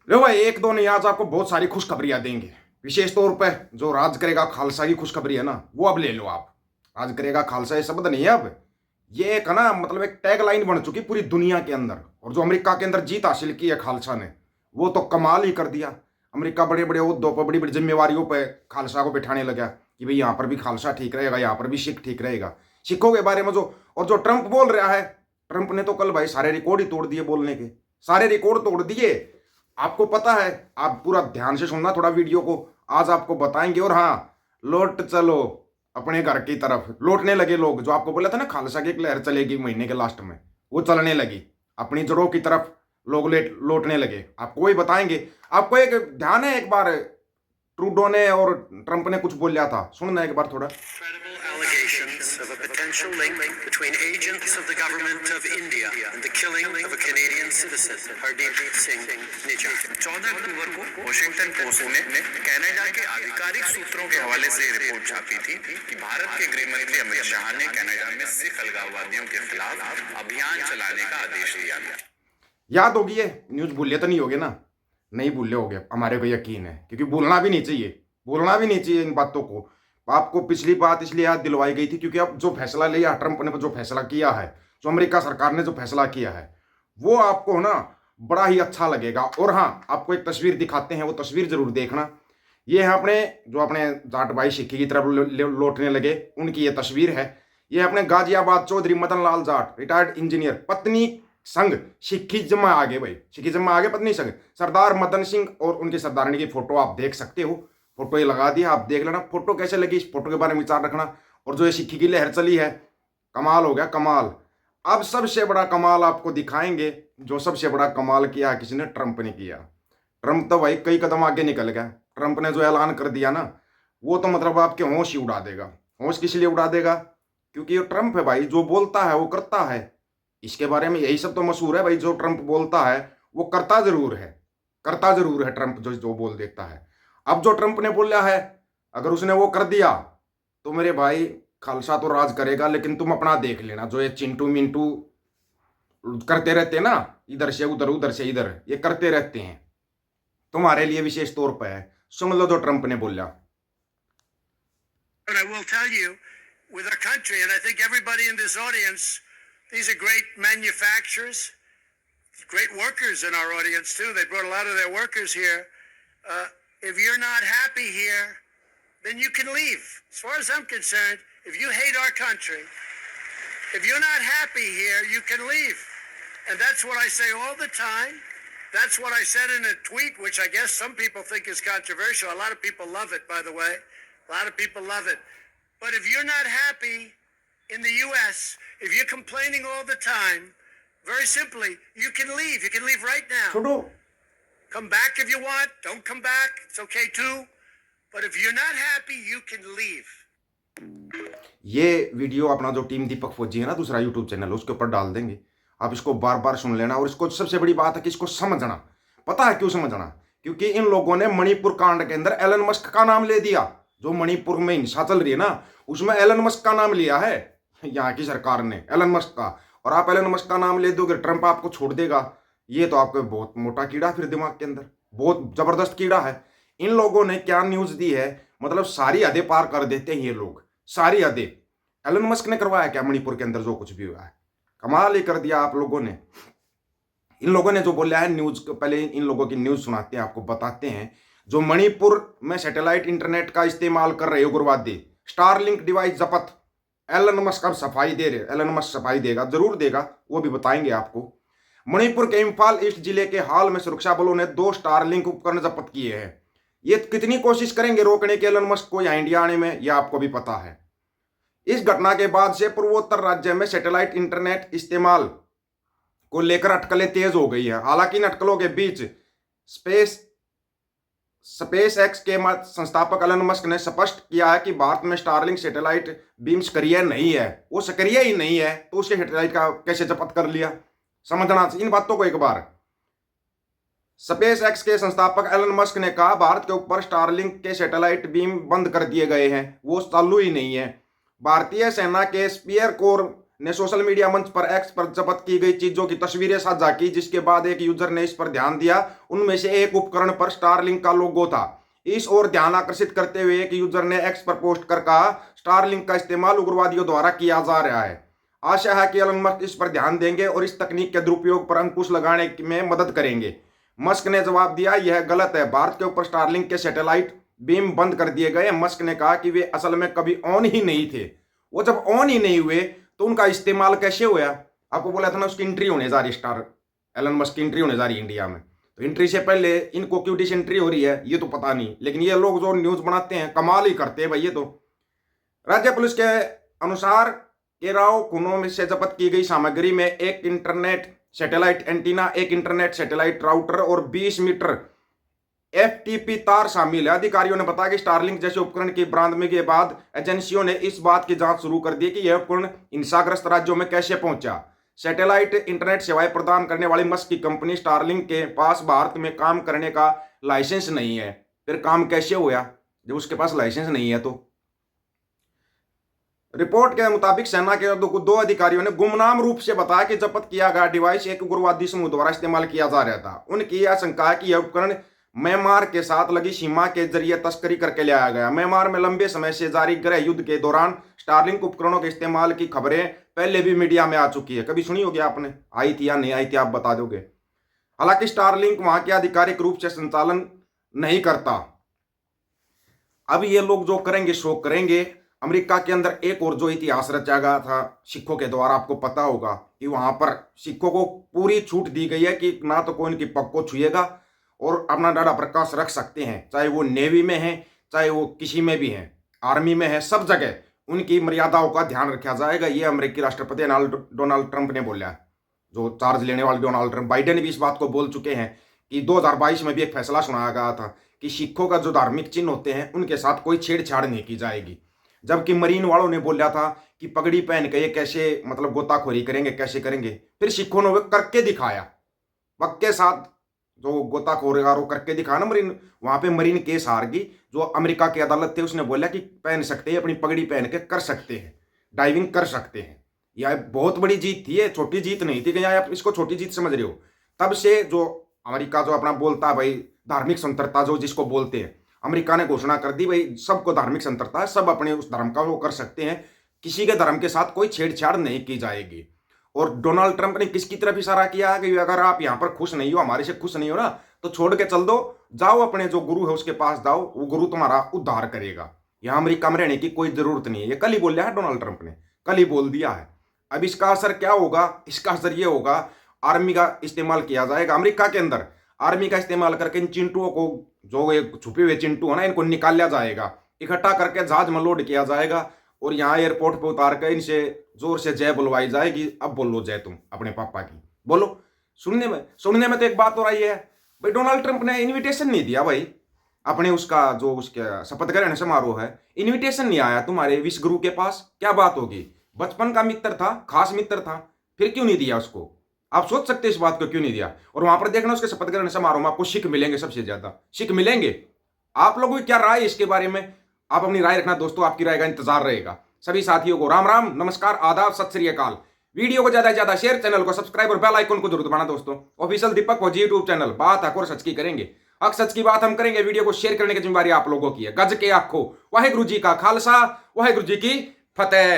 लो भाई, एक दो नहीं, आज आपको बहुत सारी खुशखबरियां देंगे। विशेष तौर पे जो राज करेगा खालसा की खुशखबरी है ना, वो अब ले लो आप। राज करेगा खालसा ये शब्द नहीं है अब, ये एक है ना, मतलब एक टैग लाइन बन चुकी पूरी दुनिया के अंदर। और जो अमेरिका के अंदर जीत हासिल की है खालसा ने, वो तो कमाल ही कर दिया। अमेरिका बड़े बड़े उद्दों पर, बड़ी बड़ी जिम्मेवारियों पर खालसा को बिठाने लगा कि भाई यहाँ पर भी खालसा ठीक रहेगा, यहाँ पर भी सिख ठीक रहेगा। सिखों के बारे में जो, और जो ट्रंप बोल रहा है, ट्रंप ने तो कल भाई सारे रिकॉर्ड ही तोड़ दिए बोलने के, सारे रिकॉर्ड तोड़ दिए। आपको पता है, आप पूरा ध्यान से सुनना थोड़ा वीडियो को, आज आपको बताएंगे। और हाँ, लौट चलो अपने घर की तरफ, लौटने लगे लोग। जो आपको बोला था ना खालसा की एक लहर चलेगी महीने के लास्ट में, वो चलने लगी अपनी जड़ों की तरफ। लोग लौटने लगे, आपको वही बताएंगे। आपको एक ध्यान है, एक बार ट्रूडो ने और ट्रंप ने कुछ बोला था, सुनना एक बार थोड़ा। Allegations of a potential link between agents of the government of India and the killing of a Canadian citizen, Hardeep Singh Nijjar. 14 अक्टूबर को वॉशिंगटन पोस्ट में कनाडा के आधिकारिक सूत्रों के हवाले से रिपोर्ट छापी थी कि भारत के गृह मंत्री अमित शाह ने कनाडा में सिख अलगाववादियों के खिलाफ अभियान चलाने का आदेश दिया था। याद होगी ये न्यूज, भूले तो नहीं होगे ना? नहीं भूले होगे, हमारे को यकीन है, क्योंकि भूलना भी नहीं चाहिए, भूलना भी नहीं चाहिए इन बातों को। आपको पिछली बात इसलिए याद दिलवाई गई थी क्योंकि अब जो फैसला लिया ट्रंप ने, जो फैसला किया है, जो अमेरिका सरकार ने जो फैसला किया है, वो आपको ना बड़ा ही अच्छा लगेगा। और हाँ, आपको एक तस्वीर दिखाते हैं, वो तस्वीर जरूर देखना। ये है अपने, जो अपने जाट भाई सिक्की की तरफ लौटने लगे, उनकी ये तस्वीर है। ये अपने गाजियाबाद चौधरी मदन लाल जाट, रिटायर्ड इंजीनियर, पत्नी संघ सिखिज्म में आगे, भाई सिखिज्म में आगे पत्नी संघ सरदार मदन सिंह और उनकी सरदारनी की फोटो आप देख सकते हो। फोटो ये लगा दिया, आप देख लेना फोटो कैसे लगी, इस फोटो के बारे में विचार रखना। और जो ये सिक्की की लहर चली है, कमाल हो गया, कमाल। अब सबसे बड़ा कमाल आपको दिखाएंगे। जो सबसे बड़ा कमाल किया किसी ने, ट्रंप ने किया। ट्रंप तो भाई कई कदम आगे निकल गया। ट्रंप ने जो ऐलान कर दिया ना, वो तो मतलब आपके होश ही उड़ा देगा। होश किस लिए उड़ा देगा? क्योंकि ये ट्रंप है भाई, जो बोलता है वो करता है। इसके बारे में यही सब तो मशहूर है भाई, जो ट्रंप बोलता है वो करता जरूर है, करता जरूर है ट्रंप, जो जो बोल देता है। अब जो ट्रंप ने बोला है, अगर उसने वो कर दिया तो मेरे भाई खालसा तो राज करेगा। लेकिन तुम अपना देख लेना, जो ये चिंटू मिंटू करते रहते हैं ना, इधर से उधर उधर से इधर, ये करते रहते हैं, तुम्हारे लिए विशेष तौर पर है। सुन लो जो ट्रंप ने बोला। But I will tell you, with our country, and I think everybody in this audience, these are great manufacturers, great workers in our audience too. They brought a lot of their workers here. If you're not happy here, then you can leave. As far as I'm concerned, if you hate our country, if you're not happy here, you can leave. And that's what I say all the time. That's what I said in a tweet, which I guess some people think is controversial. A lot of people love it, by the way. A lot of people love it. But if you're not happy in the U.S., if you're complaining all the time, very simply, you can leave. You can leave right now. छोड़ो, Come back if you want. Don't come back. It's okay too. But if you're not happy, you can leave. ये video अपना जो team दीपक फौजी है ना, दूसरा YouTube channel, उसके ऊपर डाल देंगे। आप इसको बार बार सुन लेना। और इसको सबसे बड़ी बात है कि इसको समझना। पता है क्यों समझना? क्योंकि इन लोगों ने मणिपुर कांड के अंदर एलन मस्क का नाम ले दिया। जो मणिपुर में हिंसा चल रही है ना, उसमें एलन मस्क का नाम लिया है यहाँ की सरकार ने, एलन मस्क का। और आप एलन मस्क का नाम ले दोगे, ट्रंप आपको छोड़ देगा। ये तो आपको बहुत मोटा कीड़ा फिर दिमाग के अंदर, बहुत जबरदस्त कीड़ा है। इन लोगों ने क्या न्यूज दी है, मतलब सारी हदें पार कर देते हैं ये लोग, सारी हदें। एलन मस्क ने करवाया क्या मणिपुर के अंदर जो कुछ भी हुआ है? कमाल ही कर दिया आप लोगों ने। इन लोगों ने जो बोला है न्यूज, पहले इन लोगों की न्यूज सुनाते हैं, आपको बताते हैं। जो मणिपुर में सैटेलाइट इंटरनेट का इस्तेमाल कर रहे उग्रवादी, स्टारलिंक डिवाइस जब्त, एलन मस्क अब सफाई दे रहे। एलन मस्क सफाई देगा, जरूर देगा, वो भी बताएंगे आपको। मणिपुर के इम्फाल ईस्ट जिले के हाल में सुरक्षा बलों ने 2 स्टारलिंक उपकरण जब्त किए हैं। ये कितनी कोशिश करेंगे रोकने के एलन मस्क को यहाँ इंडिया आने में, यह आपको भी पता है। इस घटना के बाद से पूर्वोत्तर राज्य में सैटेलाइट इंटरनेट इस्तेमाल को लेकर अटकलें तेज हो गई है। हालांकि इन अटकलों के बीच स्पेस एक्स के संस्थापक एलन मस्क ने स्पष्ट किया है कि भारत में स्टारलिंक सैटेलाइट बीम सक्रिय नहीं है। वो सक्रिय ही नहीं है तो उसके सैटेलाइट का कैसे जब्त कर लिया? समझना इन बातों को एक बार। स्पेस एक्स के संस्थापक एलन मस्क ने कहा, भारत के ऊपर स्टारलिंक के सैटेलाइट बीम बंद कर दिए गए हैं, वो चालू ही नहीं है। भारतीय सेना के स्पीयर कोर ने सोशल मीडिया मंच पर एक्स पर जब्त की गई चीजों की तस्वीरें साझा की, जिसके बाद एक यूजर ने इस पर ध्यान दिया। उनमें से एक उपकरण पर स्टारलिंक का लोगो था। इस ओर ध्यान आकर्षित करते हुए एक यूजर ने एक्स पर पोस्ट कर कहा, स्टारलिंक का इस्तेमाल उग्रवादियों द्वारा किया जा रहा है। आशा है कि एलन मस्क इस पर ध्यान देंगे और इस तकनीक के दुरुपयोग पर अंकुश लगाने में मदद करेंगे। मस्क ने जवाब दिया, यह गलत है। भारत के ऊपर स्टारलिंक के सैटेलाइट बीम बंद कर दिए गए। मस्क ने कहा कि वे असल में कभी ऑन ही नहीं थे। वो जब ऑन ही नहीं हुए तो उनका इस्तेमाल कैसे हुआ? आपको बोला था ना उसकी एंट्री होने जा रही, स्टार एलन मस्क की एंट्री होने जा रही इंडिया में। तो एंट्री से पहले इनको क्यों डिसेंट्री हो रही है ये तो पता नहीं, लेकिन ये लोग जो न्यूज बनाते हैं कमाल ही करते हैं भाई। ये तो राज्य पुलिस के अनुसार केराव खूनों में से जब्त की गई सामग्री में एक इंटरनेट सैटेलाइट एंटीना, एक इंटरनेट सैटेलाइट राउटर और 20 मीटर एफटीपी तार शामिल है। अधिकारियों ने बताया कि स्टारलिंक जैसे उपकरण की बरामदगी के बाद एजेंसियों ने इस बात की जांच शुरू कर दी कि यह उपकरण हिंसाग्रस्त राज्यों में कैसे पहुंचा। सैटेलाइट इंटरनेट सेवाएं प्रदान करने वाली मस्क की कंपनी स्टारलिंक के पास भारत में काम करने का लाइसेंस नहीं है। फिर काम कैसे हुआ जब उसके पास लाइसेंस नहीं है? तो रिपोर्ट के मुताबिक सेना के दो अधिकारियों ने गुमनाम रूप से बताया कि जब्त किया गया डिवाइस एक उग्रवादी समूह द्वारा इस्तेमाल किया जा रहा था। उनकी आशंका है कि यह उपकरण म्यांमार के साथ लगी सीमा के जरिए तस्करी करके लाया गया। म्यांमार में लंबे समय से जारी गृह युद्ध के दौरान स्टारलिंक उपकरणों के इस्तेमाल की खबरें पहले भी मीडिया में आ चुकी है। कभी सुनी होगी आपने? आई थी या नहीं आई थी आप बता दोगे। हालांकि स्टारलिंक वहां के आधिकारिक रूप से संचालन नहीं करता। अब ये लोग जो करेंगे शो करेंगे। अमेरिका के अंदर एक और जो इतिहास रचा गया था सिखों के द्वारा, आपको पता होगा कि वहां पर सिखों को पूरी छूट दी गई है कि ना तो कोई उनकी पग को छुएगा और अपना डाटा प्रकाश रख सकते हैं, चाहे वो नेवी में है चाहे वो किसी में भी है, आर्मी में है, सब जगह उनकी मर्यादाओं का ध्यान रखा जाएगा। ये अमेरिकी राष्ट्रपति डोनाल्ड ट्रंप ने बोला है। जो चार्ज लेने वाले डोनाल्ड ट्रंप, बाइडेन भी इस बात को बोल चुके हैं कि 2022 में भी एक फैसला सुनाया गया था कि सिखों का जो धार्मिक चिन्ह होते हैं उनके साथ कोई छेड़छाड़ नहीं की जाएगी। जबकि मरीन वालों ने बोला था कि पगड़ी पहन के ये कैसे मतलब गोताखोरी करेंगे, कैसे करेंगे। फिर सिखों ने करके दिखाया, पक्के साथ जो गोताखोरी करके दिखाया ना मरीन, वहां पे मरीन केस हार गई। जो अमेरिका की अदालत थे उसने बोला कि पहन सकते हैं, अपनी पगड़ी पहन के कर सकते हैं, डाइविंग कर सकते हैं। यह बहुत बड़ी जीत थी, ये छोटी जीत नहीं थी कि आप इसको छोटी जीत समझ रहे हो। तब से जो अमेरिका जो अपना बोलता है भाई धार्मिक स्वतंत्रता जो जिसको बोलते हैं, अमेरिका ने घोषणा कर दी भाई सबको धार्मिक स्वतंत्रता है, सब अपने उस धर्म का वो कर सकते हैं, किसी के धर्म के साथ कोई छेड़छाड़ नहीं की जाएगी। और डोनाल्ड ट्रंप ने किसकी तरफ इशारा किया है कि अगर आप यहाँ पर खुश नहीं हो, हमारे से खुश नहीं हो ना, तो छोड़ के चल दो, जाओ अपने जो गुरु है उसके पास जाओ, वो गुरु तुम्हारा उद्धार करेगा। यहाँ अमेरिका में रहने की कोई जरूरत नहीं है। ये कल ही बोल दिया है डोनाल्ड ट्रंप ने, कल ही बोल दिया है। अब इसका असर क्या होगा? इसका असर ये होगा आर्मी का इस्तेमाल किया जाएगा अमेरिका के अंदर। आर्मी का इस्तेमाल करके इन चिंटुओं को, जो ये छुपे हुए चिंटू है ना, इनको निकाल लिया जाएगा, इकट्ठा करके जहाज में लोड किया जाएगा और यहाँ एयरपोर्ट पे उतार कर इनसे जोर से जय बुलवाई जाएगी। अब बोलो जय तुम अपने पापा की, बोलो। सुनने में तो एक बात हो रही है भाई, डोनाल्ड ट्रंप ने इन्विटेशन नहीं दिया भाई अपने उसका जो उसके शपथ ग्रहण समारोह है, इन्विटेशन नहीं आया तुम्हारे विश्व गुरु के पास। क्या बात होगी? बचपन का मित्र था, खास मित्र था, फिर क्यों नहीं दिया उसको? आप सोच सकते इस बात को क्यों नहीं दिया? और वहां पर देखना उसके शपथ ग्रहण समारोह में आपको सिख मिलेंगे, सबसे ज्यादा सिख मिलेंगे। आप लोगों की क्या राय है इसके बारे में? आप अपनी राय रखना दोस्तों, आपकी राय का इंतजार रहेगा। सभी साथियों को राम राम, नमस्कार, आदाब, सत श्री अकाल। वीडियो को ज्यादा से ज्यादा शेयर, चैनल को सब्सक्राइब और बेल आइकन को जरूर दबाना दोस्तों। ऑफिशियल दीपक फौजी यूट्यूब चैनल, बात हक और सच की करेंगे, हक सच की बात हम करेंगे। वीडियो को शेयर करने की जिम्मेदारी आप लोगों की है। गज के आखो, वाहेगुरु जी का खालसा, वाहेगुरु जी की फतेह।